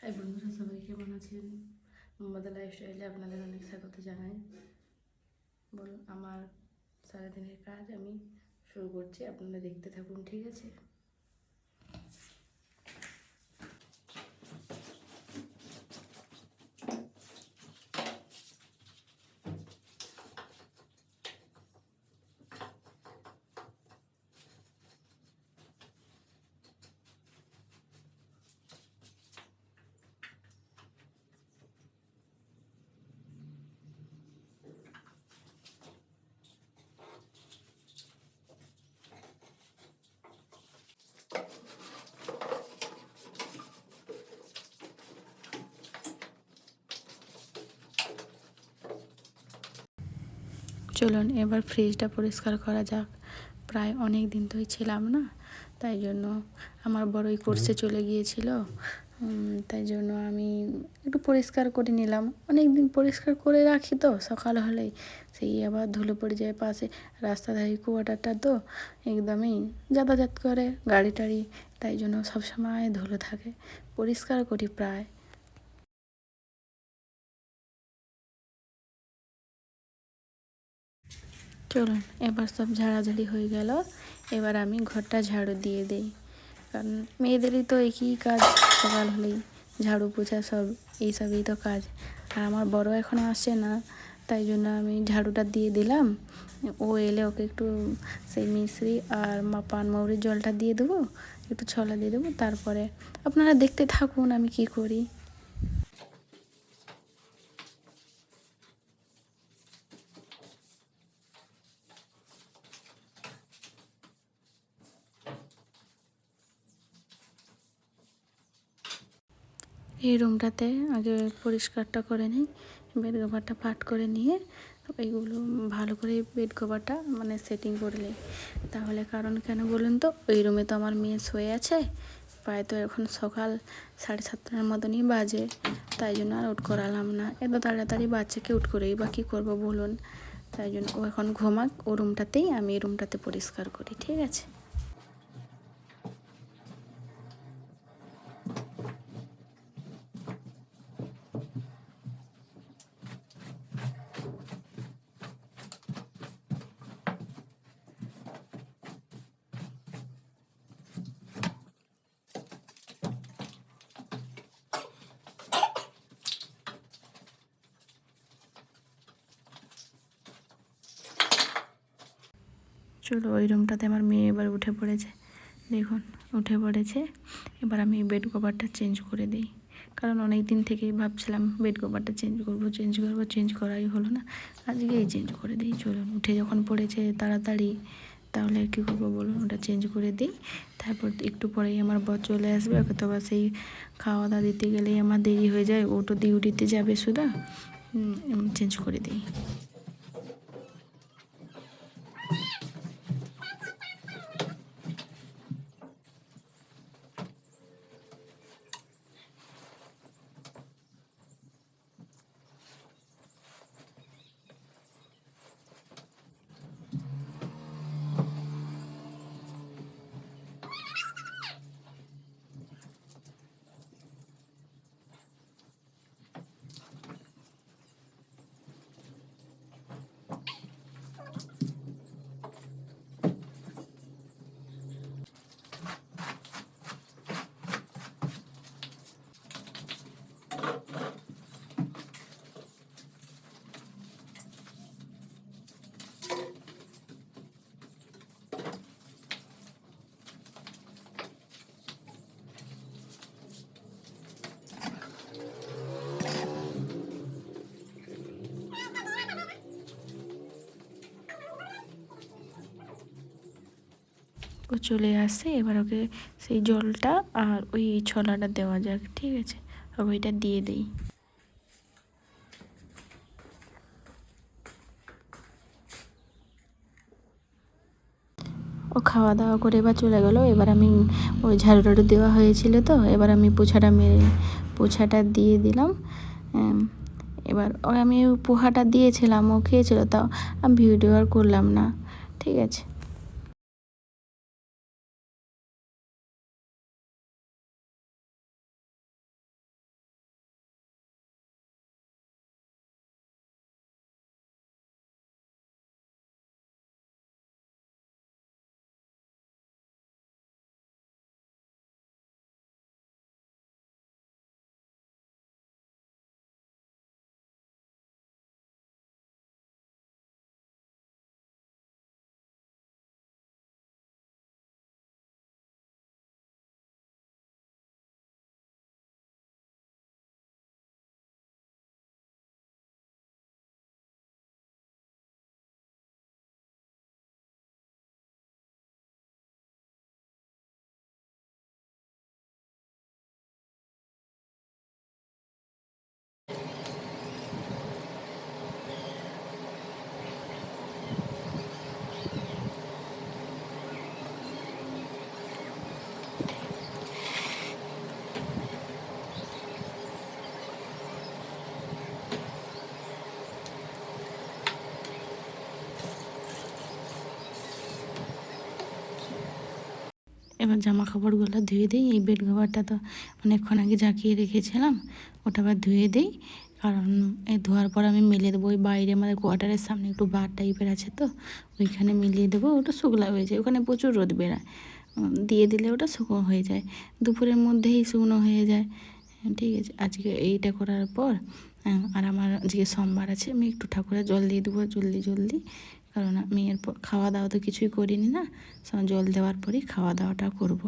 High বন্ধুরা, সবাই কেমন আছেন? মোহাম্মদ লাইফস্টাইলে আপনাদের অনেক স্বাগত জানাই। বলুন, আমার সারাদিনের কাজ আমি শুরু করছি, আপনারা দেখতে থাকুন, ঠিক আছে? চলুন এবার ফ্রিজটা পরিষ্কার করা যাক। প্রায় অনেক দিন ধরেই ছিলাম না, তাই জন্য আমার বড়ই কোর্সে চলে গিয়েছিল। তাই জন্য আমি একটু পরিষ্কার করে নিলাম। অনেক দিন পরিষ্কার করে রাখি তো, সকাল হলেই সেই আবার ধুলো পড়ে যায় পাশে। রাস্তাধারে কোয়ার্টারটা তো একদমই যাতায়াত করে গাড়ি টাড়ি, তাই জন্য সবসময় ধুলো থাকে। পরিষ্কার করি প্রায়। চলুন এবার সব ঝাড়াঝাড়ি হয়ে গেল। এবার আমি ঘরটা ঝাড়ু দিয়ে দিই, কারণ মেয়েদেরই তো একই কাজ, সকাল হলেই ঝাড়ু পোছা সব এইসবই তো কাজ। আর আমার বড় এখনও আসছে না, তাই জন্য আমি ঝাড়ুটা দিয়ে দিলাম। ও এলে ওকে একটু সেই মিশ্রি আর পানমৌরির জলটা দিয়ে দেবো, একটু ছলা দিয়ে দেবো। তারপরে আপনারা দেখতে থাকুন আমি কি করি। এই রুমটাতে আগে পরিষ্কারটা করে নিই, বেড কভারটা পাট করে নিয়ে এইগুলো ভালো করে বেড কভারটা মানে সেটিং করে নিই। তাহলে কারণ কেন বলুন তো, ওই রুমে তো আমার মেয়ে শুয়ে আছে। প্রায় তো এখন সকাল 7:30টার মতনই বাজে, তাই জন্য আর উঠ করালাম না। এত তাড়াতাড়ি বাচ্চাকে উঠ করেই বা কী করবো বলুন। তাই জন্য ও এখন ঘুমাক, ও রুমটাতেই আমি এই রুমটাতে পরিষ্কার করি, ঠিক আছে? চলো, ওই রুমটাতে আমার মেয়ে এবার উঠে পড়েছে, দেখুন উঠে পড়েছে। এবার আমি বেড কভারটা চেঞ্জ করে দিই, কারণ অনেক দিন থেকেই ভাবছিলাম বেড কভারটা চেঞ্জ করাই হলো না। আজকেই চেঞ্জ করে দিই। চলুন, উঠে যখন পড়েছে তাড়াতাড়ি, তাহলে কী করবো বলুন, ওটা চেঞ্জ করে দিই। তারপর একটু পরেই আমার বর চলে আসবে, ওকে তো আবার সেই খাওয়া দাওয়া দিতে গেলেই আমার দেরি হয়ে যায়। ও তো ডিউটিতে যাবে সুধা, চেঞ্জ করে দিই। ও চলে আসছে, এবার ওকে সেই জলটা আর ওই ছোলাটা দেওয়া যাক, ঠিক আছে? ওকে ওইটা দিয়ে দিই। ও খাওয়া দাওয়া করে এবার চলে গেলো। এবার আমি ওই ঝাড়ু টাড়ু দেওয়া হয়েছিল তো, এবার আমি পোছাটা দিয়ে দিলাম। এবার আমি পোহাটা দিয়েছিলাম, ও খেয়েছিল, তাও আমি ভিডিও আর করলাম না, ঠিক আছে? এবার জামা কাপড়গুলো ধুয়ে দিই। এই বেড কভারটা তো অনেকক্ষণ আগে ঝাঁকিয়ে রেখেছিলাম, ওটা আবার ধুয়ে দিই। কারণ এই ধোয়ার পর আমি মেলে দেবো। ওই বাইরে আমাদের কোয়ার্টারের সামনে একটু বার টাইপের আছে, তো ওইখানে মিলিয়ে দেবো। ওটা শুকলা হয়ে যায়, ওখানে প্রচুর রোদ বেরায়। দিয়ে দিলে ওটা শুকনো হয়ে যায়, দুপুরের মধ্যেই শুকনো হয়ে যায়। ঠিক আছে, আজকে এইটা করার পর আর আমার আজকে সোমবার আছে, আমি একটু ঠাকুরের জল দিয়ে দেবো জলদি জলদি। কারণ আমি এরপর খাওয়া দাওয়া তো কিছুই করিনি না, জল দেওয়ার পরেই খাওয়া দাওয়াটা করব।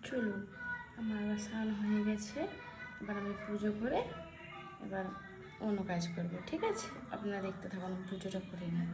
চলুন, আমার স্নান হয়ে গেছে, এবার আমি পুজো করে এবার অন্য কাজ করব। ঠিক আছে, আপনারা দেখতে থাকুন, পুজোটা করে নিন।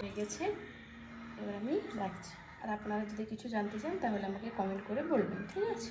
হয়ে গেছে, এবার আমি রাখছি। আর আপনারা যদি কিছু জানতে চান তাহলে আমাকে কমেন্ট করে বলবেন, ঠিক আছে।